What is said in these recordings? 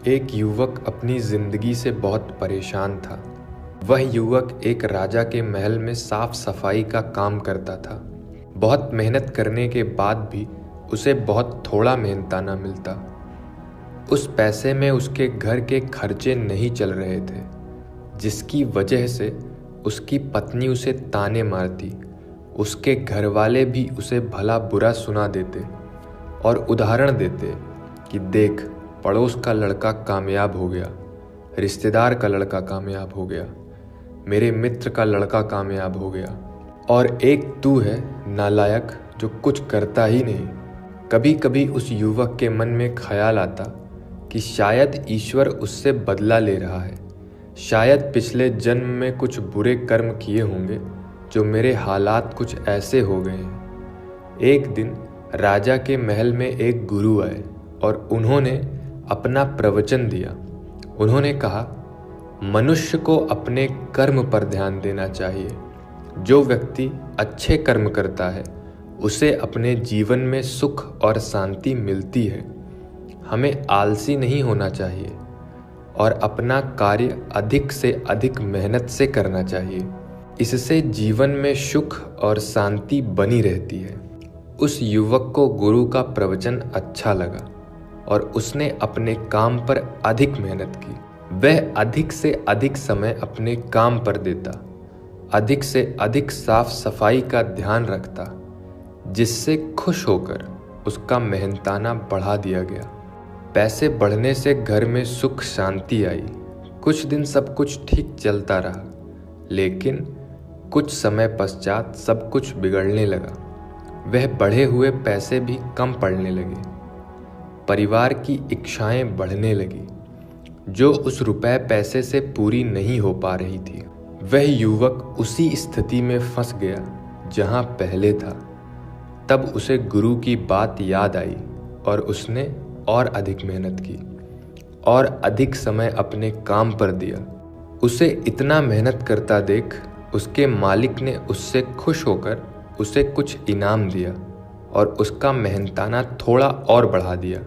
एक युवक अपनी जिंदगी से बहुत परेशान था। वह युवक एक राजा के महल में साफ सफाई का काम करता था। बहुत मेहनत करने के बाद भी उसे बहुत थोड़ा मेहनताना मिलता। उस पैसे में उसके घर के खर्चे नहीं चल रहे थे, जिसकी वजह से उसकी पत्नी उसे ताने मारती। उसके घर वाले भी उसे भला बुरा सुना देते और उदाहरण देते कि देख, पड़ोस का लड़का कामयाब हो गया, रिश्तेदार का लड़का कामयाब हो गया, मेरे मित्र का लड़का कामयाब हो गया, और एक तू है नालायक जो कुछ करता ही नहीं। कभी कभी उस युवक के मन में ख्याल आता कि शायद ईश्वर उससे बदला ले रहा है। शायद पिछले जन्म में कुछ बुरे कर्म किए होंगे जो मेरे हालात कुछ ऐसे हो गए हैं। एक दिन राजा के महल में एक गुरु आए और उन्होंने अपना प्रवचन दिया। उन्होंने कहा, मनुष्य को अपने कर्म पर ध्यान देना चाहिए। जो व्यक्ति अच्छे कर्म करता है उसे अपने जीवन में सुख और शांति मिलती है। हमें आलसी नहीं होना चाहिए और अपना कार्य अधिक से अधिक मेहनत से करना चाहिए। इससे जीवन में सुख और शांति बनी रहती है। उस युवक को गुरु का प्रवचन अच्छा लगा और उसने अपने काम पर अधिक मेहनत की। वह अधिक से अधिक समय अपने काम पर देता, अधिक से अधिक साफ सफाई का ध्यान रखता, जिससे खुश होकर उसका मेहनताना बढ़ा दिया गया। पैसे बढ़ने से घर में सुख शांति आई। कुछ दिन सब कुछ ठीक चलता रहा, लेकिन कुछ समय पश्चात सब कुछ बिगड़ने लगा। वह बढ़े हुए पैसे भी कम पड़ने लगे। परिवार की इच्छाएं बढ़ने लगी, जो उस रुपए पैसे से पूरी नहीं हो पा रही थी। वह युवक उसी स्थिति में फंस गया जहां पहले था। तब उसे गुरु की बात याद आई और उसने और अधिक मेहनत की और अधिक समय अपने काम पर दिया। उसे इतना मेहनत करता देख उसके मालिक ने उससे खुश होकर उसे कुछ इनाम दिया और उसका मेहनताना थोड़ा और बढ़ा दिया।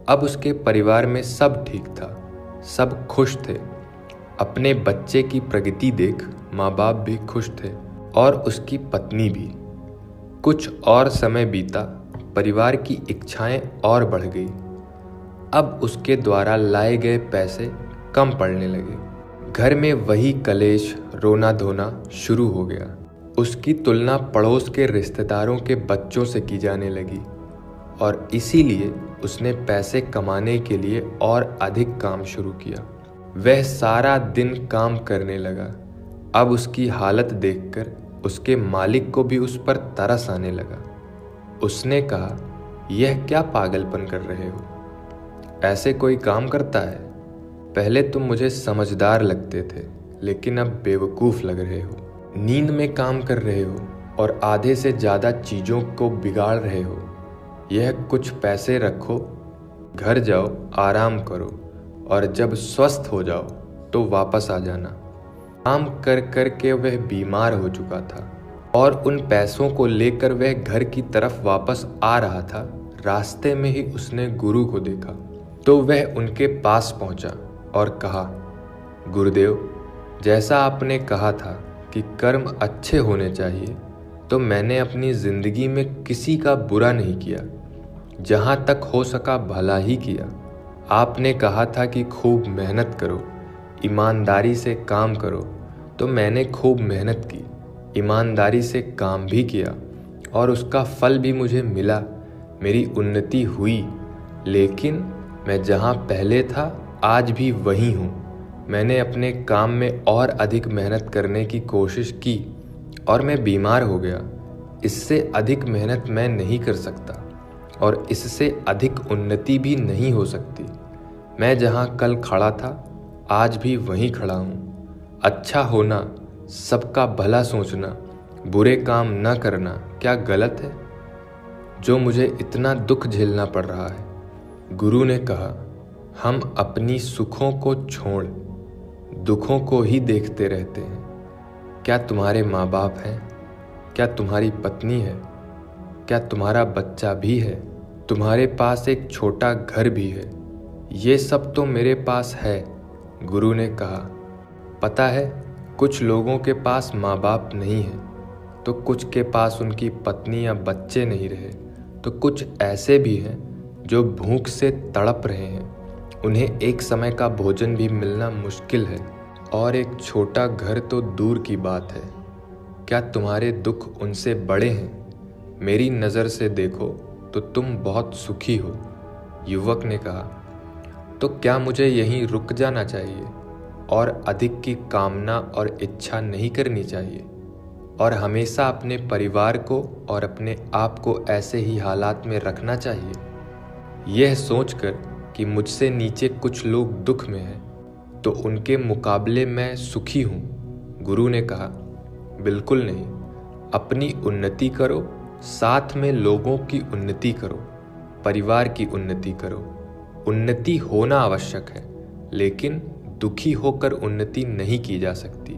अब उसके परिवार में सब ठीक था, सब खुश थे। अपने बच्चे की प्रगति देख माँ बाप भी खुश थे और उसकी पत्नी भी। कुछ और समय बीता, परिवार की इच्छाएं और बढ़ गई। अब उसके द्वारा लाए गए पैसे कम पड़ने लगे। घर में वही कलेश, रोना धोना शुरू हो गया। उसकी तुलना पड़ोस के रिश्तेदारों के बच्चों से की जाने लगी और इसीलिए उसने पैसे कमाने के लिए और अधिक काम शुरू किया। वह सारा दिन काम करने लगा। अब उसकी हालत देखकर उसके मालिक को भी उस पर तरस आने लगा। उसने कहा, यह क्या पागलपन कर रहे हो? ऐसे कोई काम करता है? पहले तुम मुझे समझदार लगते थे, लेकिन अब बेवकूफ़ लग रहे हो। नींद में काम कर रहे हो और आधे से ज़्यादा चीज़ों को बिगाड़ रहे हो। यह कुछ पैसे रखो, घर जाओ, आराम करो और जब स्वस्थ हो जाओ तो वापस आ जाना। काम कर कर के वह बीमार हो चुका था और उन पैसों को लेकर वह घर की तरफ वापस आ रहा था। रास्ते में ही उसने गुरु को देखा तो वह उनके पास पहुंचा और कहा, गुरुदेव, जैसा आपने कहा था कि कर्म अच्छे होने चाहिए, तो मैंने अपनी ज़िंदगी में किसी का बुरा नहीं किया। जहाँ तक हो सका भला ही किया। आपने कहा था कि खूब मेहनत करो, ईमानदारी से काम करो, तो मैंने खूब मेहनत की, ईमानदारी से काम भी किया और उसका फल भी मुझे मिला। मेरी उन्नति हुई, लेकिन मैं जहाँ पहले था आज भी वही हूँ। मैंने अपने काम में और अधिक मेहनत करने की कोशिश की और मैं बीमार हो गया। इससे अधिक मेहनत मैं नहीं कर सकता और इससे अधिक उन्नति भी नहीं हो सकती। मैं जहाँ कल खड़ा था आज भी वहीं खड़ा हूँ। अच्छा होना, सबका भला सोचना, बुरे काम न करना क्या गलत है, जो मुझे इतना दुख झेलना पड़ रहा है? गुरु ने कहा, हम अपनी सुखों को छोड़ दुखों को ही देखते रहते हैं। क्या तुम्हारे माँ बाप हैं? क्या तुम्हारी पत्नी है? क्या तुम्हारा बच्चा भी है? तुम्हारे पास एक छोटा घर भी है? ये सब तो मेरे पास है, गुरु ने कहा। पता है, कुछ लोगों के पास माँ बाप नहीं है, तो कुछ के पास उनकी पत्नी या बच्चे नहीं रहे, तो कुछ ऐसे भी हैं जो भूख से तड़प रहे हैं। उन्हें एक समय का भोजन भी मिलना मुश्किल है, और एक छोटा घर तो दूर की बात है। क्या तुम्हारे दुख उनसे बड़े हैं? मेरी नज़र से देखो तो तुम बहुत सुखी हो। युवक ने कहा, तो क्या मुझे यहीं रुक जाना चाहिए और अधिक की कामना और इच्छा नहीं करनी चाहिए, और हमेशा अपने परिवार को और अपने आप को ऐसे ही हालात में रखना चाहिए? यह सोचकर कि मुझसे नीचे कुछ लोग दुख में हैं, तो उनके मुकाबले मैं सुखी हूँ, गुरु ने कहा। बिल्कुल नहीं। अपनी उन्नति करो, साथ में लोगों की उन्नति करो, परिवार की उन्नति करो। उन्नति होना आवश्यक है, लेकिन दुखी होकर उन्नति नहीं की जा सकती।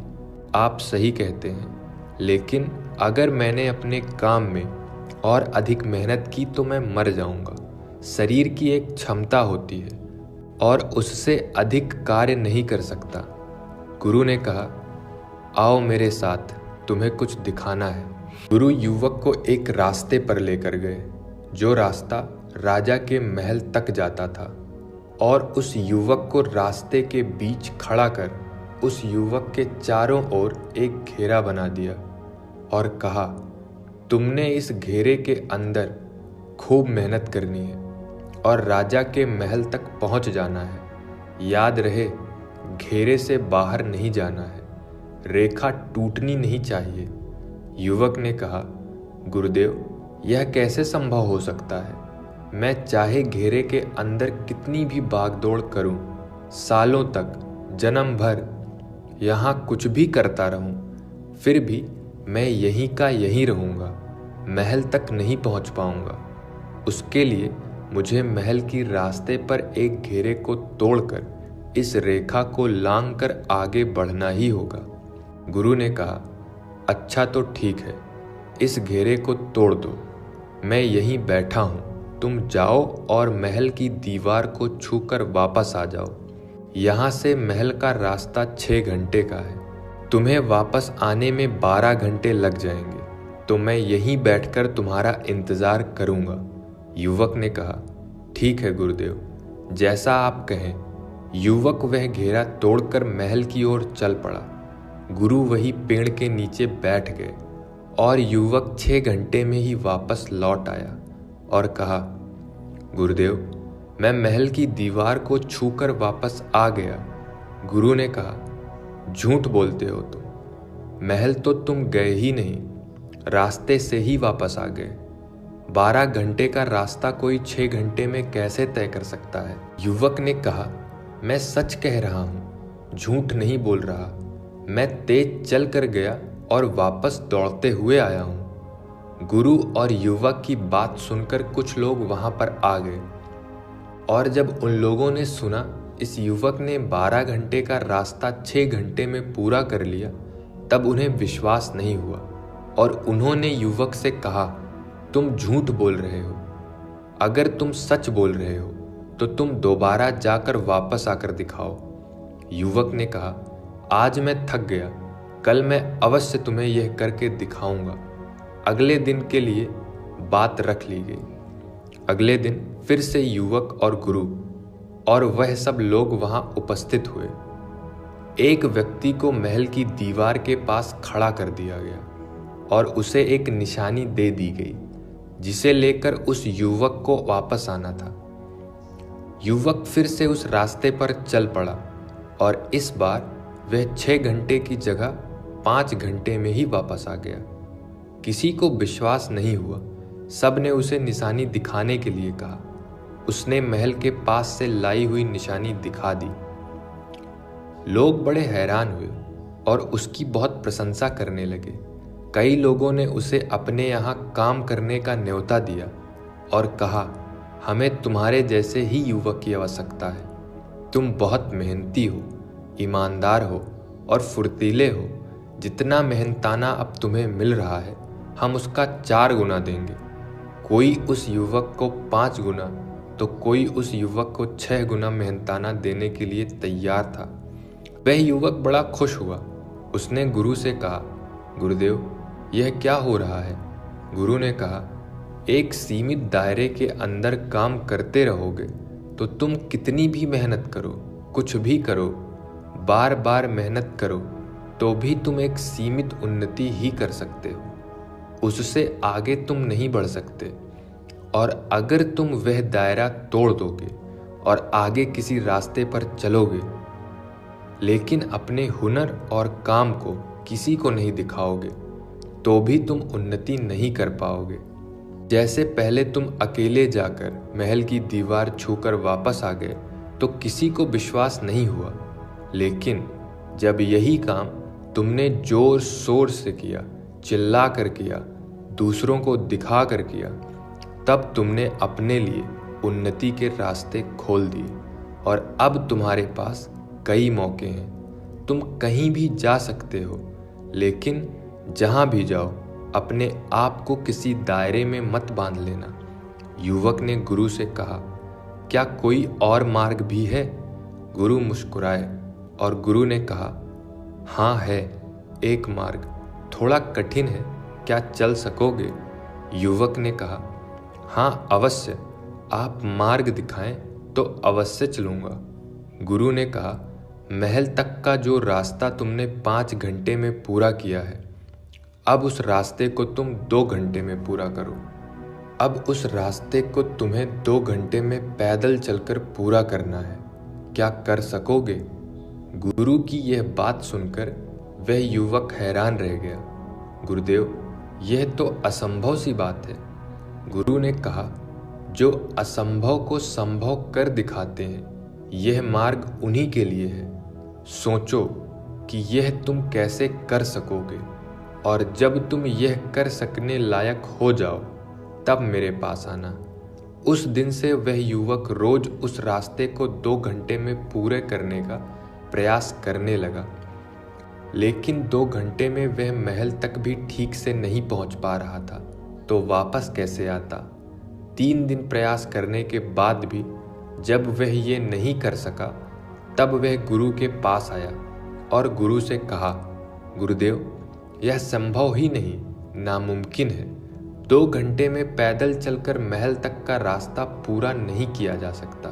आप सही कहते हैं, लेकिन अगर मैंने अपने काम में और अधिक मेहनत की तो मैं मर जाऊंगा। शरीर की एक क्षमता होती है और उससे अधिक कार्य नहीं कर सकता। गुरु ने कहा, आओ मेरे साथ, तुम्हें कुछ दिखाना है। गुरु युवक को एक रास्ते पर लेकर गए, जो रास्ता राजा के महल तक जाता था, और उस युवक को रास्ते के बीच खड़ा कर उस युवक के चारों ओर एक घेरा बना दिया और कहा, तुमने इस घेरे के अंदर खूब मेहनत करनी है और राजा के महल तक पहुंच जाना है। याद रहे, घेरे से बाहर नहीं जाना है, रेखा टूटनी नहीं चाहिए। युवक ने कहा, गुरुदेव, यह कैसे संभव हो सकता है? मैं चाहे घेरे के अंदर कितनी भी भागदौड़ करूं, सालों तक, जन्म भर यहाँ कुछ भी करता रहूं, फिर भी मैं यहीं का यहीं रहूंगा, महल तक नहीं पहुंच पाऊंगा। उसके लिए मुझे महल की रास्ते पर एक घेरे को तोड़कर इस रेखा को लांघकर आगे बढ़ना ही होगा। गुरु ने कहा, अच्छा तो ठीक है, इस घेरे को तोड़ दो, मैं यहीं बैठा हूँ, तुम जाओ और महल की दीवार को छूकर वापस आ जाओ। यहाँ से महल का रास्ता 6 घंटे का है, तुम्हें वापस आने में 12 घंटे लग जाएंगे, तो मैं यहीं बैठकर तुम्हारा इंतज़ार करूँगा। युवक ने कहा, ठीक है गुरुदेव, जैसा आप कहें। युवक वह घेरा तोड़कर महल की ओर चल पड़ा। गुरु वही पेड़ के नीचे बैठ गए और युवक 6 घंटे में ही वापस लौट आया और कहा, गुरुदेव, मैं महल की दीवार को छूकर वापस आ गया। गुरु ने कहा, झूठ बोलते हो तुम, महल तो तुम गए ही नहीं, रास्ते से ही वापस आ गए। 12 घंटे का रास्ता कोई 6 घंटे में कैसे तय कर सकता है? युवक ने कहा, मैं सच कह रहा हूँ, झूठ नहीं बोल रहा। मैं तेज चल कर गया और वापस दौड़ते हुए आया हूँ। गुरु और युवक की बात सुनकर कुछ लोग वहां पर आ गए, और जब उन लोगों ने सुना इस युवक ने 12 घंटे का रास्ता 6 घंटे में पूरा कर लिया, तब उन्हें विश्वास नहीं हुआ और उन्होंने युवक से कहा, तुम झूठ बोल रहे हो। अगर तुम सच बोल रहे हो तो तुम दोबारा जाकर वापस आकर दिखाओ। युवक ने कहा, आज मैं थक गया, कल मैं अवश्य तुम्हें यह करके दिखाऊंगा। अगले दिन के लिए बात रख ली गई। अगले दिन फिर से युवक और गुरु और वह सब लोग वहां उपस्थित हुए। एक व्यक्ति को महल की दीवार के पास खड़ा कर दिया गया और उसे एक निशानी दे दी गई, जिसे लेकर उस युवक को वापस आना था। युवक फिर से उस रास्ते पर चल पड़ा और इस बार वह 6 घंटे की जगह 5 घंटे में ही वापस आ गया। किसी को विश्वास नहीं हुआ, सब ने उसे निशानी दिखाने के लिए कहा। उसने महल के पास से लाई हुई निशानी दिखा दी। लोग बड़े हैरान हुए और उसकी बहुत प्रशंसा करने लगे। कई लोगों ने उसे अपने यहाँ काम करने का न्योता दिया और कहा, हमें तुम्हारे जैसे ही युवक की आवश्यकता है। तुम बहुत मेहनती हो, ईमानदार हो और फुर्तीले हो। जितना मेहनताना अब तुम्हें मिल रहा है, हम उसका 4 गुना देंगे। कोई उस युवक को 5 गुना, तो कोई उस युवक को 6 गुना मेहनताना देने के लिए तैयार था। वह युवक बड़ा खुश हुआ। उसने गुरु से कहा, गुरुदेव, यह क्या हो रहा है? गुरु ने कहा, एक सीमित दायरे के अंदर काम करते रहोगे तो तुम कितनी भी मेहनत करो, कुछ भी करो, बार बार मेहनत करो, तो भी तुम एक सीमित उन्नति ही कर सकते हो। उससे आगे तुम नहीं बढ़ सकते। और अगर तुम वह दायरा तोड़ दोगे और आगे किसी रास्ते पर चलोगे, लेकिन अपने हुनर और काम को किसी को नहीं दिखाओगे, तो भी तुम उन्नति नहीं कर पाओगे। जैसे पहले तुम अकेले जाकर महल की दीवार छूकर वापस आ गए तो किसी को विश्वास नहीं हुआ, लेकिन जब यही काम तुमने जोर शोर से किया, चिल्ला कर किया, दूसरों को दिखा कर किया, तब तुमने अपने लिए उन्नति के रास्ते खोल दिए। और अब तुम्हारे पास कई मौके हैं। तुम कहीं भी जा सकते हो, लेकिन जहां भी जाओ अपने आप को किसी दायरे में मत बांध लेना। युवक ने गुरु से कहा, क्या कोई और मार्ग भी है? गुरु मुस्कुराए और गुरु ने कहा, हाँ है एक मार्ग, थोड़ा कठिन है, क्या चल सकोगे? युवक ने कहा, हाँ अवश्य, आप मार्ग दिखाएं तो अवश्य चलूंगा। गुरु ने कहा, महल तक का जो रास्ता तुमने 5 घंटे में पूरा किया है, अब उस रास्ते को तुम 2 घंटे में पूरा करो। अब उस रास्ते को तुम्हें 2 घंटे में पैदल चलकर पूरा करना है, क्या कर सकोगे? गुरु की यह बात सुनकर वह युवक हैरान रह गया। गुरुदेव, यह तो असंभव सी बात है। गुरु ने कहा, जो असंभव को संभव कर दिखाते हैं, यह मार्ग उन्हीं के लिए है। सोचो कि यह तुम कैसे कर सकोगे, और जब तुम यह कर सकने लायक हो जाओ तब मेरे पास आना। उस दिन से वह युवक रोज उस रास्ते को 2 घंटे में पूरे करने का प्रयास करने लगा, लेकिन 2 घंटे में वह महल तक भी ठीक से नहीं पहुंच पा रहा था, तो वापस कैसे आता? 3 दिन प्रयास करने के बाद भी जब वह ये नहीं कर सका, तब वह गुरु के पास आया और गुरु से कहा, गुरुदेव, यह संभव ही नहीं, नामुमकिन है। 2 घंटे में पैदल चलकर महल तक का रास्ता पूरा नहीं किया जा सकता,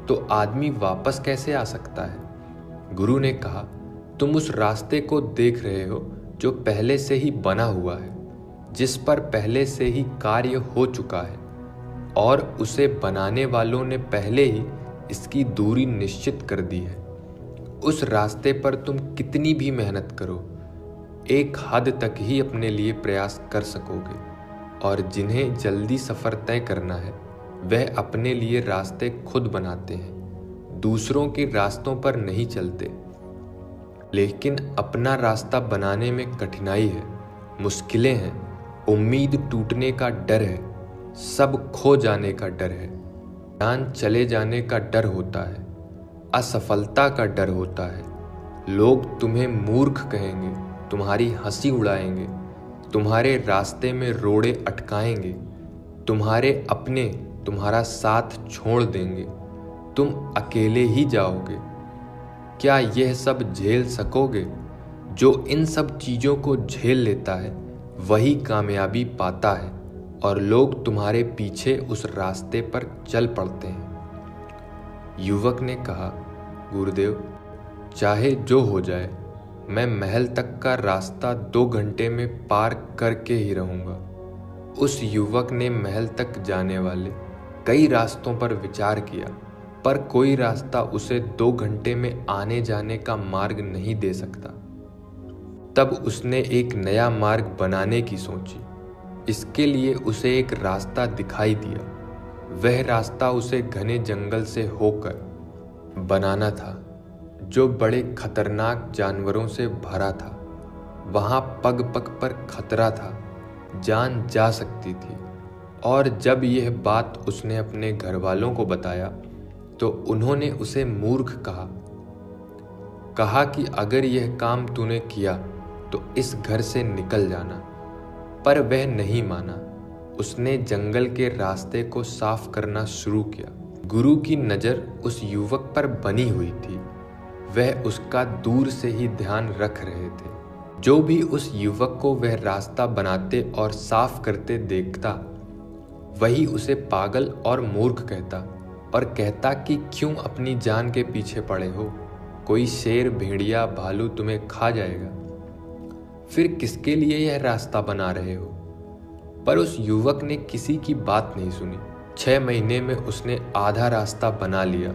तो आदमी वापस कैसे आ सकता है? गुरु ने कहा, तुम उस रास्ते को देख रहे हो जो पहले से ही बना हुआ है, जिस पर पहले से ही कार्य हो चुका है, और उसे बनाने वालों ने पहले ही इसकी दूरी निश्चित कर दी है। उस रास्ते पर तुम कितनी भी मेहनत करो, एक हद तक ही अपने लिए प्रयास कर सकोगे, और जिन्हें जल्दी सफ़र तय करना है वह अपने लिए रास्ते खुद बनाते हैं, दूसरों के रास्तों पर नहीं चलते। लेकिन अपना रास्ता बनाने में कठिनाई है, मुश्किलें हैं, उम्मीद टूटने का डर है, सब खो जाने का डर है, जान चले जाने का डर होता है, असफलता का डर होता है। लोग तुम्हें मूर्ख कहेंगे, तुम्हारी हंसी उड़ाएंगे, तुम्हारे रास्ते में रोड़े अटकाएंगे, तुम्हारे अपने तुम्हारा साथ छोड़ देंगे, तुम अकेले ही जाओगे। क्या यह सब झेल सकोगे? जो इन सब चीज़ों को झेल लेता है वही कामयाबी पाता है, और लोग तुम्हारे पीछे उस रास्ते पर चल पड़ते हैं। युवक ने कहा, गुरुदेव, चाहे जो हो जाए, मैं महल तक का रास्ता 2 घंटे में पार करके ही रहूँगा। उस युवक ने महल तक जाने वाले कई रास्तों पर विचार किया, पर कोई रास्ता उसे 2 घंटे में आने जाने का मार्ग नहीं दे सकता। तब उसने एक नया मार्ग बनाने की सोची। इसके लिए उसे एक रास्ता दिखाई दिया। वह रास्ता उसे घने जंगल से होकर बनाना था, जो बड़े खतरनाक जानवरों से भरा था। वहाँ पग पग पर खतरा था, जान जा सकती थी। और जब यह बात उसने अपने घर वालों को बताया तो उन्होंने उसे मूर्ख कहा कि अगर यह काम तूने किया तो इस घर से निकल जाना। पर वह नहीं माना उसने जंगल के रास्ते को साफ करना शुरू किया। गुरु की नज़र उस युवक पर बनी हुई थी। वह उसका दूर से ही ध्यान रख रहे थे। जो भी उस युवक को वह रास्ता बनाते और साफ करते देखता, वही उसे पागल और मूर्ख कहता और कहता कि क्यों अपनी जान के पीछे पड़े हो, कोई शेर, भेड़िया, भालू तुम्हें खा जाएगा। फिर किसके लिए यह रास्ता बना रहे हो? पर उस युवक ने किसी की बात नहीं सुनी। 6 महीने में उसने आधा रास्ता बना लिया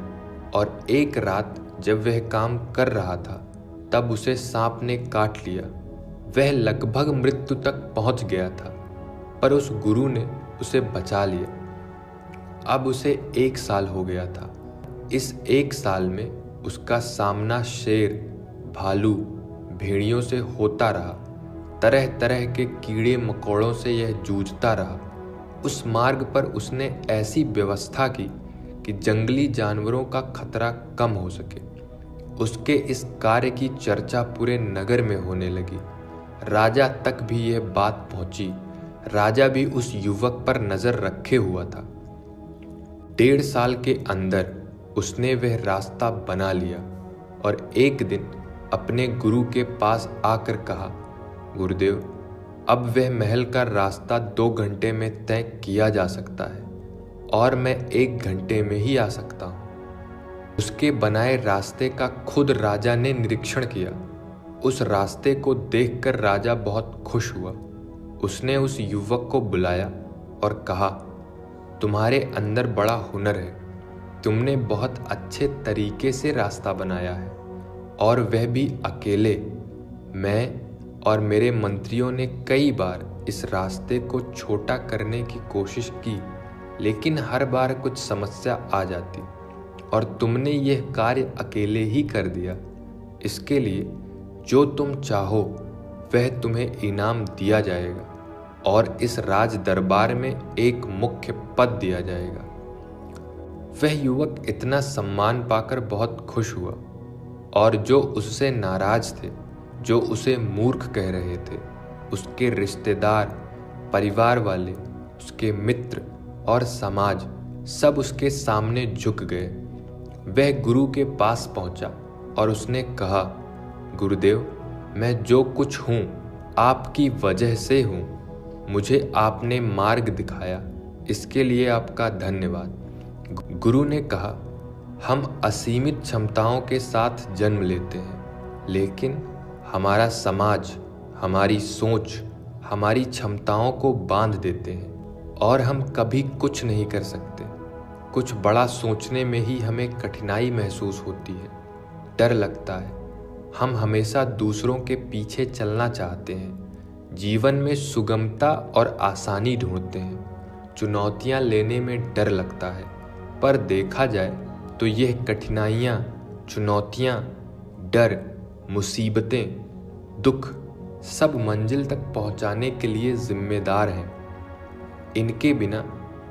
और एक रात जब वह काम कर रहा था, तब उसे सांप ने काट लिया। वह लगभग मृत्यु तक पहुंच गया था, पर उस गुरु ने उसे बचा लिया। अब उसे 1 साल हो गया था। इस 1 साल में उसका सामना शेर, भालू, भेड़ियों से होता रहा। तरह तरह के कीड़े मकोड़ों से यह जूझता रहा। उस मार्ग पर उसने ऐसी व्यवस्था की कि जंगली जानवरों का खतरा कम हो सके। उसके इस कार्य की चर्चा पूरे नगर में होने लगी। राजा तक भी यह बात पहुंची। राजा भी उस युवक पर नजर रखे हुआ था। 1.5 साल के अंदर उसने वह रास्ता बना लिया और एक दिन अपने गुरु के पास आकर कहा, गुरुदेव, अब वह महल का रास्ता 2 घंटे में तय किया जा सकता है और मैं 1 घंटे में ही आ सकता हूँ। उसके बनाए रास्ते का खुद राजा ने निरीक्षण किया। उस रास्ते को देखकर राजा बहुत खुश हुआ। उसने उस युवक को बुलाया और कहा, तुम्हारे अंदर बड़ा हुनर है। तुमने बहुत अच्छे तरीके से रास्ता बनाया है और वह भी अकेले। मैं और मेरे मंत्रियों ने कई बार इस रास्ते को छोटा करने की कोशिश की, लेकिन हर बार कुछ समस्या आ जाती और तुमने यह कार्य अकेले ही कर दिया। इसके लिए जो तुम चाहो वह तुम्हें इनाम दिया जाएगा और इस राज दरबार में एक मुख्य पद दिया जाएगा। वह युवक इतना सम्मान पाकर बहुत खुश हुआ और जो उससे नाराज थे, जो उसे मूर्ख कह रहे थे, उसके रिश्तेदार, परिवार वाले, उसके मित्र और समाज सब उसके सामने झुक गए। वह गुरु के पास पहुंचा और उसने कहा, गुरुदेव, मैं जो कुछ हूँ आपकी वजह से हूँ। मुझे आपने मार्ग दिखाया, इसके लिए आपका धन्यवाद। गुरु ने कहा, हम असीमित क्षमताओं के साथ जन्म लेते हैं, लेकिन हमारा समाज, हमारी सोच हमारी क्षमताओं को बांध देते हैं और हम कभी कुछ नहीं कर सकते। कुछ बड़ा सोचने में ही हमें कठिनाई महसूस होती है, डर लगता है। हम हमेशा दूसरों के पीछे चलना चाहते हैं, जीवन में सुगमता और आसानी ढूंढते हैं। चुनौतियां लेने में डर लगता है, पर देखा जाए तो यह कठिनाइयां, चुनौतियां, डर, मुसीबतें, दुख सब मंजिल तक पहुंचाने के लिए जिम्मेदार हैं। इनके बिना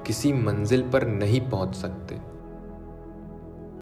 किसी मंजिल पर नहीं पहुंच सकते।